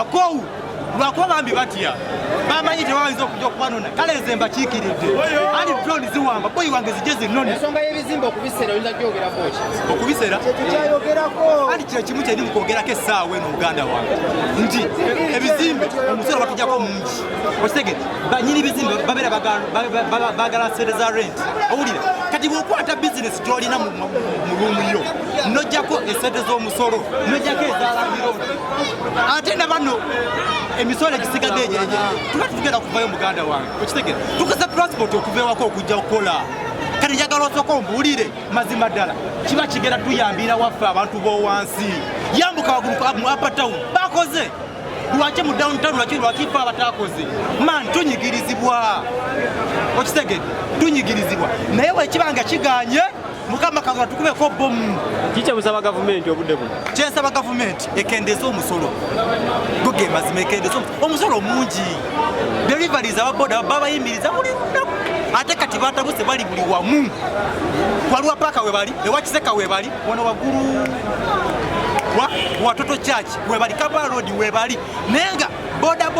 lwakowu lwakuba bambi batya bamanyi tebabayinza okujja okubanona kale nze mbakiikiridde ali drone ziwamba boyi wange zijje zinone ensonga y'ebizimba okubisera oyinza kyogerako ki okubisera ali kino kimu kyeri mukwogerako essaawa eno Uganda wange nti ebizimbe omusolo batujjako mungi okitegedde banyini bizimbe babeera bagala sente za rent owulira kati bw'okwata bizinesi gy'olina mu luumu yo nojjako esente z'omusolo nojjako ezalambiro ate ne bano emisolo egisigadde ejeje tuba tutugenda kuvayo muganda wange okitegera tukoze transport okuva ewako okujja okukola kati njagala osooka ombuulire mazima ddala kiba kigenda tuyambira waffe abantu b'owansi yambuka waggulu mu upper town bakoze lwaki mu downtown lwakifa abataakoze man tunyigirizibwa okitegedde tunyigirizibwa naye wekibanga kiganye mukama kaza tukubeko bomu kicha musaba government obudde buno kyensaba government ekendeza omusolo goge mazima ekendeza omusolo mungi deliveries ababoda babayimiriza buli lunaku ate kati batabuse bali buli wamu kwalwa paka webali ewakiseka webali wano waguru watoto church webali Kampala road webali nenga boda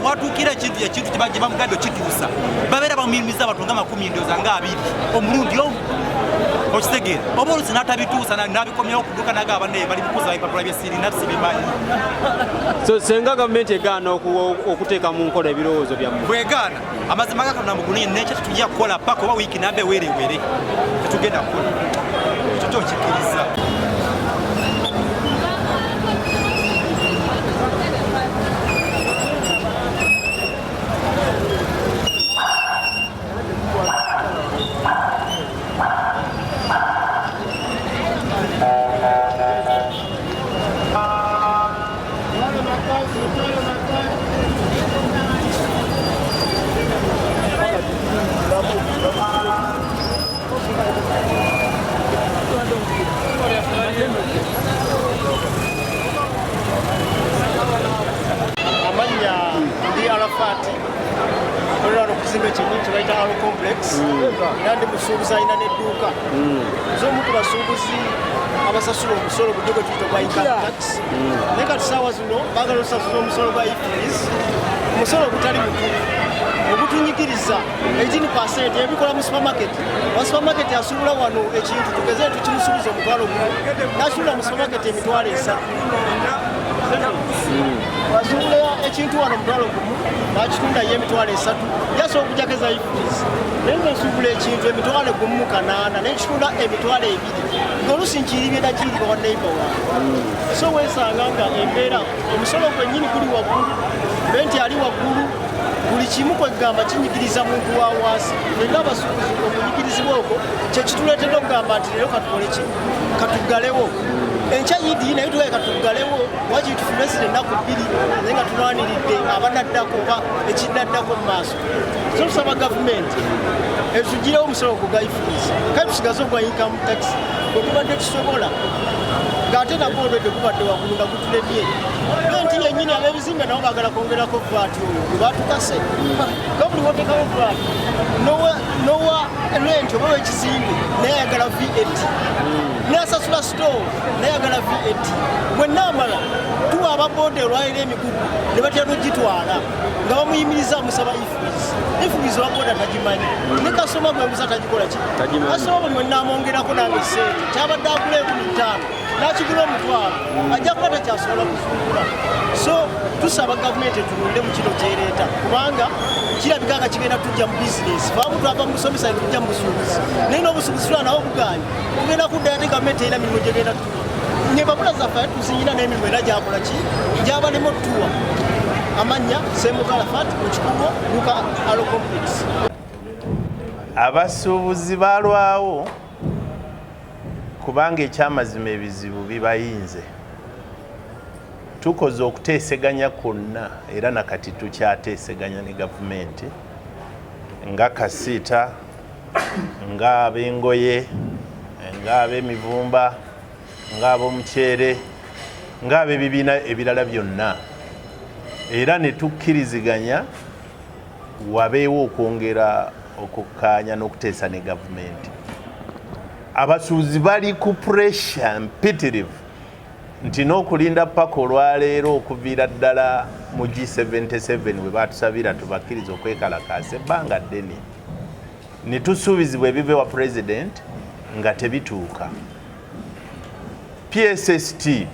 watukira ekintu kibaje bamugado kituusa babeera bamuyimiza abatunga 10 ndoza nga 2 omulundi omu okitegera oba olusi natabituusa nabikomyawo okuduka naga abanne bali mukuza bipapula byesiri nafsi bimanyi so senga gavumenti egaana okuteeka mu nkola ebirowoozo byammwe bwegaana amazima gakatona muguniye nekyo tetujja kukola paka oba wiiki nambe weerewere tetugenda kukola ekyo kyokikkiriza Nandi Basuubuzi ina nedduuka zomu ku basuubuzi abasasula omusolo bujogo tuto gwa income tax neka tusaawa zino bagala osasula omusolo gwa ifees omusolo gutali mutuufu ogutunyigiriza 18% ebikola mu supermarket wa supermarket asuula wano ekintu tugeze tukimusuubiza omutwalo gumu nasuula mu supermarket emitwalo 3 wasuula ekintu wano omutwalo gumu bakitunda ye emitwalo 3 yasobola okujakeza ifees nenga nsuubula ekintu emitwalo 1.8 nekitunda emitwalo 2 ng'olusi nkiribira kiriba wa neighbor wange so weesanga nga embeera omusolo gwennyini guli waggulu benti ali waggulu buli kimu kwegamba kinyigiriza muntu wa waasi nenga abasuubuzi okunyigirizibwa okwo kyekituleetedde okugamba nti leero katukole ki katuggalewo enkya yidi naye tugaye katuggalewo waki tufumesire ennaku 2 naye nga tulwaniridde abanaddako oba ekinaddako mu maaso so tusaba gavumenti etugirewo omusolo gwa ifees kale tusigaze ogwa income tax gwetubadde tusobola ng'ate nagwo olwedde gubadde waggulu nga gutulemye benti yennyini ab'ebizimbe nabo baagala kwongerako vaati oyo gwe baatukase nga buli woteekawo vaati nowa renti oba w'ekizimbe naye ayagala VAT n'asasula store naye ayagala VAT mwenna amala tuwa ababoda olwaliro emigugu ne batya n'ogitwala nga bamuyimiriza amusaba ifees owaboda tagimanyi ne kasoma gwe musa tagikola ki kasoma buli mwenna amwongerako nange sente kyabadde agula 15 n'akigula omutwalo ajja kuba takyasobola kuzungula so tusaba gavumenti etununde mu kino kyereeta kubanga kirabika nga kigenda tujja mu bizinesi baabu twava mu busomesa ne tujja mu busuubuzi naye n'obusuubuzi tulaba nawo buganye tugenda kuddayo ate gavumenti erina mirimu gyegenda ne babula zaffe tuzinyina n'emirimu era gyakola ki gyabalemu otuwa amannya Semugalafat mu kikubo Luka Alo Complex abasuubuzi balwawo kubanga ekyamazima ebizibu bibayinze tukoze okuteeseganya kwonna era nakati tukyateeseganya ne gavumenti nga kasiita nga ab'engoye nga ab'emivumba nga ab'omuceere nga ab'ebibiina ebirala byonna era ne tukkiriziganya wabeewo okwongera okukkaanya n'okuteesa ne gavumenti abasuubuzi bali ku pressure mpitirivu nti n'okulinda paka olwaleero okuviira ddala mu G77 bwe batusabira tubakkiriza okwekalakaasa ebbanga ddene ne tusuubizibwa ebive wa president nga tebituuka. PSST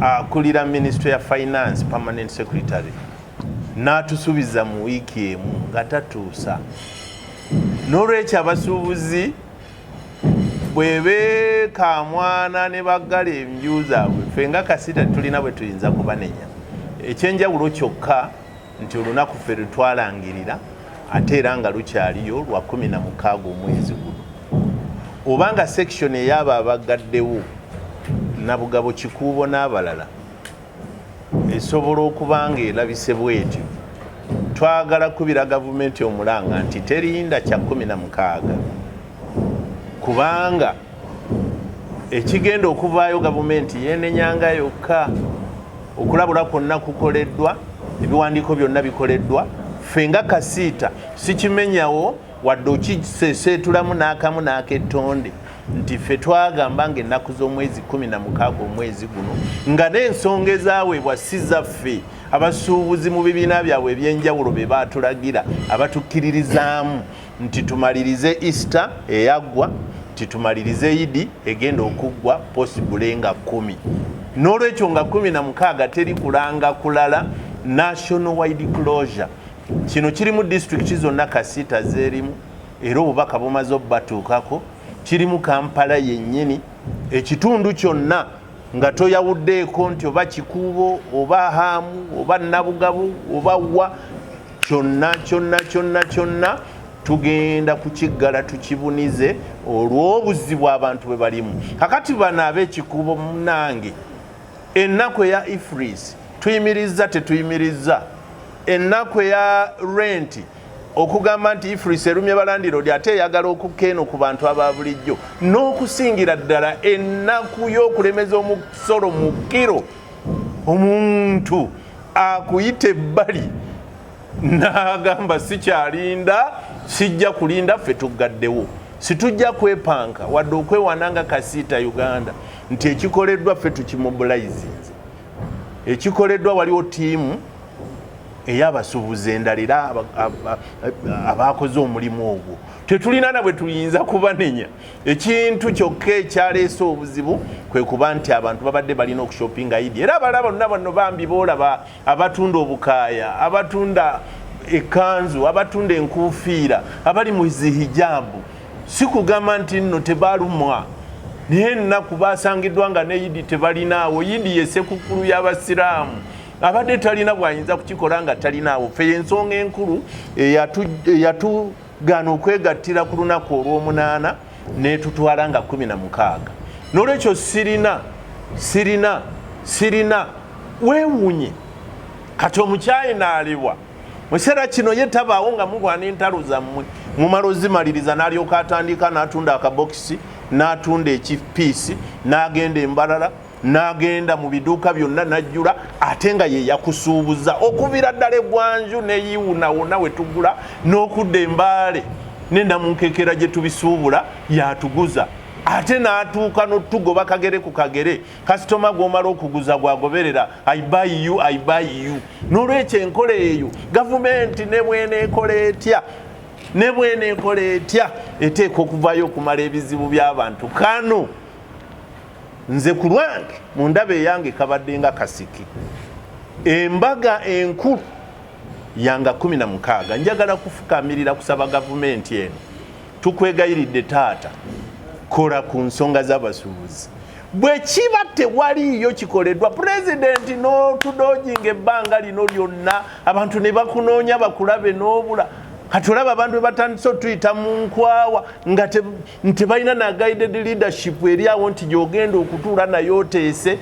akulira Ministry ya Finance Permanent Secretary n'atusuubiza mu wiiki emu nga tatuusa. N'olwekyo abasuubuzi bwe beekamwana ne baggala enju zaabwe ffe nga Kasita tulina bwe tuyinza kubanenya. Ekyenjawulo kyokka nti olunaku ffe lwetwalangirira ate era nga lukyaliyo lwa 16 omwezi guno. Obanga section ey'abo abagaddewo Nabugabo Kikuubo n'abalala esobola okuba nga erabise bwetyo, twagala kubira gavumenti omulanga nti terinda kya 16 kubanga ekigenda okuvaayo gavumenti yeenenyanga yokka. Okulabula kwonna kukoleddwa, ebiwandiiko byonna bikoleddwa. Ffe nga Kasiita sikimenyawo wadde okiseeseetulamu n'akamu n'akettonde nti ffe twagamba nga ennaku z'omwezi 16 omwezi guno nga n'ensonga ezaweebwa si zaffe abasuubuzi mu bibiina byabwe ebyenjawulo be baatulagira abatukkiririzaamu nti tumalirize Easter eyaggwa, tumalirize Idi egenda okuggwa possibly nga 10. N'olwekyo nga 16 teri kulanga kulala national wide closure. Kino kirimu district zonna Kasiita zeerimu era obubaka bumaze obbatuukako. Kirimu Kampala yennyini, ekitundu kyonna nga toyawuddeeko nti oba Kikuubo oba Haamu oba Nabugabo oba wa, kyonna tugenda kukiggala tukibunize olw'obuzibu abantu bwe balimu. Kakati bano ab'Ekikuubo munnange ennaku eya Ifris tuyimiriza tetuyimiriza, ennaku eya renti okugamba nti Ifris erumye balandiroodi ate eyagala okukeeno ku bantu aba bulijjo, n'okusingira ddala ennaku y'okulemeza omusolo mu kiro omuntu akuyita ebbali n'agamba sikyalinda, sijja kulinda, ffe tuggaddewo. Situjja kwepanka wadde okwewananga Kasiita Uganda nti ekikoleddwa ffe tukimobilizinze. Ekikoleddwa waliwo ttiimu ey'abasuubuzi endala era abaakoze omulimu ogwo. Tetulina na bwe tuyinza kubanenya. Ekintu kyokka ekyaleese obuzibu kwe kuba nti abantu babadde balina okushopinga Idi. Era abalaba bonna bano bambi boolaba abatunda obukaaya, abatunda ekanzu, abatunda enkuufiira, abali mu zihijabu. Si kugamba nti nno tebalumwa. Naye ennaku baasangiddwa nga ne Idi tebalinaawo. Idi ye ssekukulu y'Abasiraamu. Abadde talina bwayinza kukikola nga talinaawo. Ffe ensonga enkulu eyatugaana okwegattira ku lunaku olw'omunaana n'etutwala nga 16. N'olwekyo sirina weewunye kati omukyayi n'alibwa. Mu kiseera kino ye tabaawo nga mugwana entalo zammwe mumala ozimaliriza n'alyoka atandika n'atunda akabokisi n'atunda ekipiisi n'agenda embalala n'agenda mu biduuka byonna n'ajjula ate nga ye yakusuubuza okubira ddala eggwanju neyiwuna wonna we tugula n'okudda embaale n'endamunkekera gye tubisuubula yatuguza ate n'atuuka n'otugoba kagere ku kagere kasitoma gw'omala okuguza gwagoberera I buy you. N'olwekyo enkola eyo gavumenti ne bw'eneekola etya eteeka okuvaayo okumala ebizibu by'abantu. Kano nze ku lwange mu ndaba eyange kabadde nga kasiki. Embaga enkulu yanga 16 njagala kufukamirira kusaba gavumenti eno. Tukwegayiridde taata, kola ku nsonga z'abasuubuzi. Bwe kiba tewaliyo kikoleddwa pulezidenti n'otudooginga ebbanga lino lyonna abantu ne bakunoonya bakulabe n'obula. Kati olaba abantu bwe batandise otuyita mu nkwawa nga tebalina na guided leadership eri awo nti gy'ogenda okutuula naye oteese.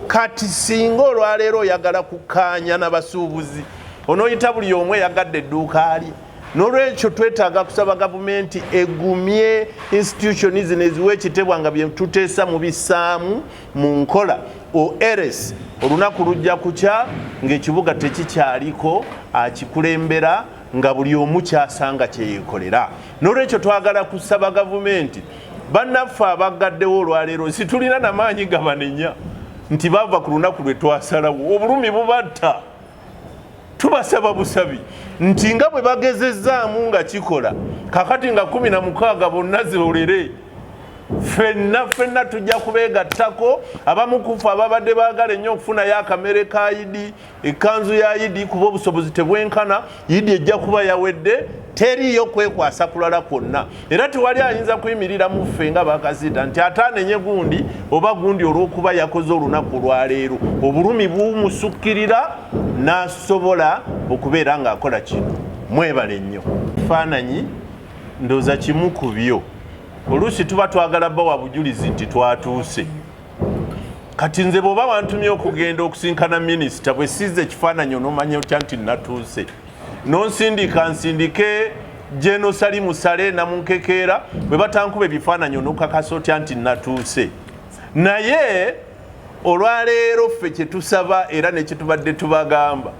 Kati singa olwaleero oyagala kukaanya n'abasuubuzi onooyita buli omu eyagadde edduuka lye. N'olwekyo twetaaga kusaba gavumenti egumye institution zino eziwa ekitebwa nga bye tuteesa mu bissaamu mu nkola ORS. Olunaku lujja kukya ng'ekibuga tekikyaliko akikulembera nga buli omu kyasanga kyeyekolera. N'olwekyo twagala kusaba gavumenti bannaffe abagaddewo olwaleero situlina namaanyi gabanenya nti bava ku lunaku lwe twasalawo obulumi bubatta. Tubasaba busabi nti nga bwe bagezezzaamu nga kikola kakati nga 16 bonna zirolere fenna tujja kubeegattako abamu kufa ababadde baagala ennyo okufunayo akamere ka Idi ekkanzu ya Idi kuba obusobozi tebwenkana Idi ejja kuba yawedde teriyo kwekwasa kulala kwonna era tewali ayinza kuyimirira mu ffe nga bakazita nti atanenye gundi oba gundi olw'okuba yakoze olunaku lwaleero obulumi bumusukkirira n'asobola okubeera ng'akola kino. Mwebale nnyo. Ekifaananyi ndooza kimu ku byo oluusi tuba twagala bawa bujulizi nti twatuuse. Kati nze bw'oba wantumye okugenda okusinkana minisita bwe sizza ekifaananyi onomanya otya nti natuuse nonsindika nsindike Jeno Sali Musale namunkekeera bwe batankuba ebifaananyi onokakasa otya nti natuuse. Naye olwaleero ffe kye tusaba era ne kye tubadde tubagamba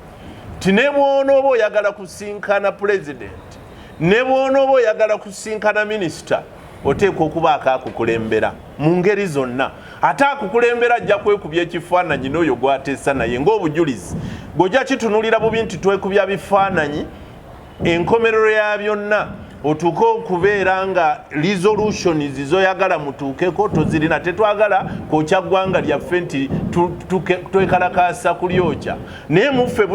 ti ne bw'onooba oyagala kusinkana pulezidenti ne bw'onooba oyagala kusinkana minisita oteekwa okuba akaakukulembera mu ngeri zonna. Ate akukulembera ajja kwekubya ekifaananyi n'oyo gwateesa naye ng'obujulizi gojja kitunulira bubi nti twekubya bifaananyi enkomerero ya byonna otuuke okubeera nga resolutions zoyagala mutuukeko tozirina. Tetwagala kwokya ggwanga lyaffe nti twekalakaasa kulyokya naye muffe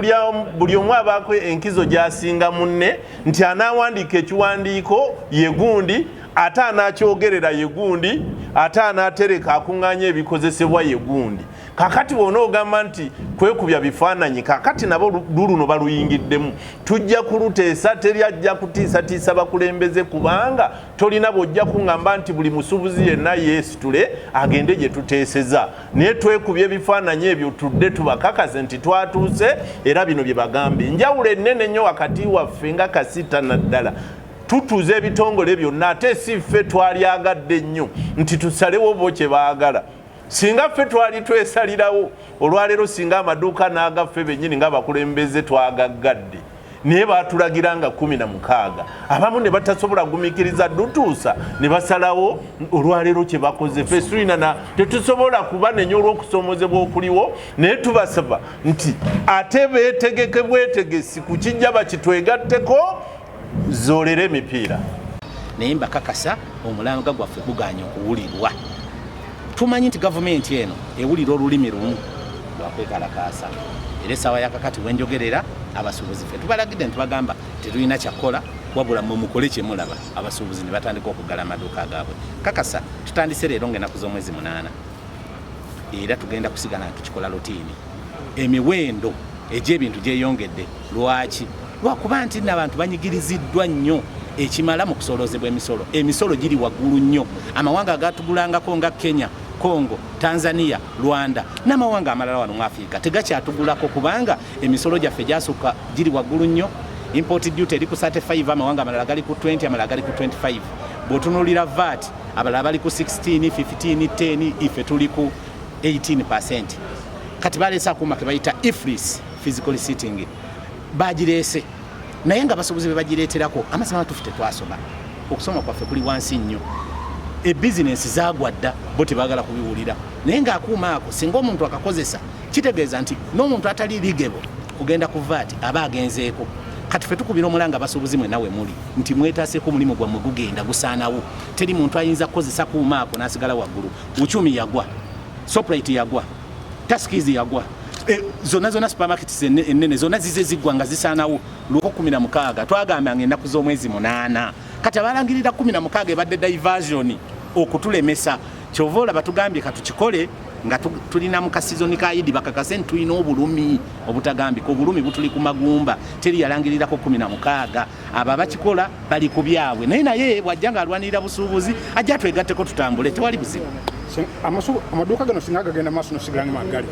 buli omu abaako enkizo gy'asinga munne nti anaawandiika ekiwandiiko ye gundi ate anakyogerera ye gundi ate anaatereka akuŋŋaanya ebikozesebwa ye gundi. Kakati bw'onoogamba nti kwekubya bifaananyi kakati nabo luluno baluyingiddemu tujja kuluteesa teri ajja kutiisatiisa bakulembeze kubanga tolina bw'ojja kuŋŋamba nti buli musuubuzi yenna yeesitule agende gye tuteeseza naye twekubya ebifaananyi ebyo tudde tubakakase nti twatuuse era bino bye bagambe. Enjawulo ennene nnyo wakati waffe nga Kasita naddala tutuuza ebitongole byonna ate si ffe twalyagadde ennyo nti tusalewo bo kye baagala. Singa ffe twali twesalirawo olwaleero singa amaduuka n'agaffe bennyini ng'abakulembeze twagaggadde naye baatulagira nga 16 abamu ne batasobola gumiikiriza dutuusa ne basalawo olwaleero kye bakoze ffe tulina tetusobola kubanenya olw'okusoomozebwa okuliwo naye tubasaba nti ate beetegeke bwetegesi ku kijja bakitwegatteko zoolera emipiira. Naye mbakakasa omulanga gwaffe guganya okuwulirwa. Tumanyi nti gavumenti eno ewulira olulimi lumu lwa kwekalakaasa era essaawa yakakati wenjogerera abasuubuzi ffe tubalagidde nti bagamba tetulina kyakkola wabula mwe mukole kye mulaba abasuubuzi ne batandika okuggala amaduuka gaabwe. Kakasa tutandise leero ng'ennaku z'omwezi 8 era tugenda kusigala nga tukikola lutiini. Emiwendo egy'ebintu gyeyongedde. Lwaki? Lwakuba nti n'abantu banyigiriziddwa nnyo ekimala mu kusolozebwa emisolo. Emisolo giri waggulu nnyo. Amawanga agatugulangako nga Kenya, Congo, Tanzania, Rwanda n'amawanga amalala wano mu Afrika tegakyatugulako kubanga emisolo gyaffe gyasukka giri waggulu nnyo. Import duty eri ku 35, amawanga amalala gali ku 20, amalala gali ku 25. Bw'otunuulira VAT abalala bali ku 16, 15, 10, ife tuli ku 18%. Kati baleese akuuma ke bayita IFRIS, physical sitting, bagireese naye nga abasuubuzi be bagireeterako amazima tufu tetwasoma. Okusoma kwaffe kuli wansi nnyo. Ebizinensi zaagwa dda bo tebaagala kubiwulira naye ng'akuuma ako singa omuntu akakozesa kitegeeza nti n'omuntu atali ligable kugenda ku VAT aba agenzeeko. Kati ffe tukubira omulanga abasuubuzi mwe nawe muli nti mwetaaseeko omulimu gwammwe gugenda gusaanawo. Teri muntu ayinza kukozesa kuuma ako n'asigala waggulu. Uchumi yagwa, Shoprite yagwa, Taskies yagwa, zonna supermarkets ennene zonna zize ziggwa nga zisaanawo lw'oko 16 twagambanga ennaku z'omwezi 8. Kati abalangirira 16 ebadde diversion okutulemesa. Kyova olaba tugambye katukikole nga tulina mu kasizoni ka Idi bakakase nti tulina obulumi obutagambika. Obulumi butuli ku magumba teri yalangirirako 16. Abo abakikola bali ku byabwe naye bw'ajja ng'alwanirira busuubuzi ajja twegatteko tutambule tewali buzibu. Amaduuka gano singa gagenda maaso nosigala ne magali.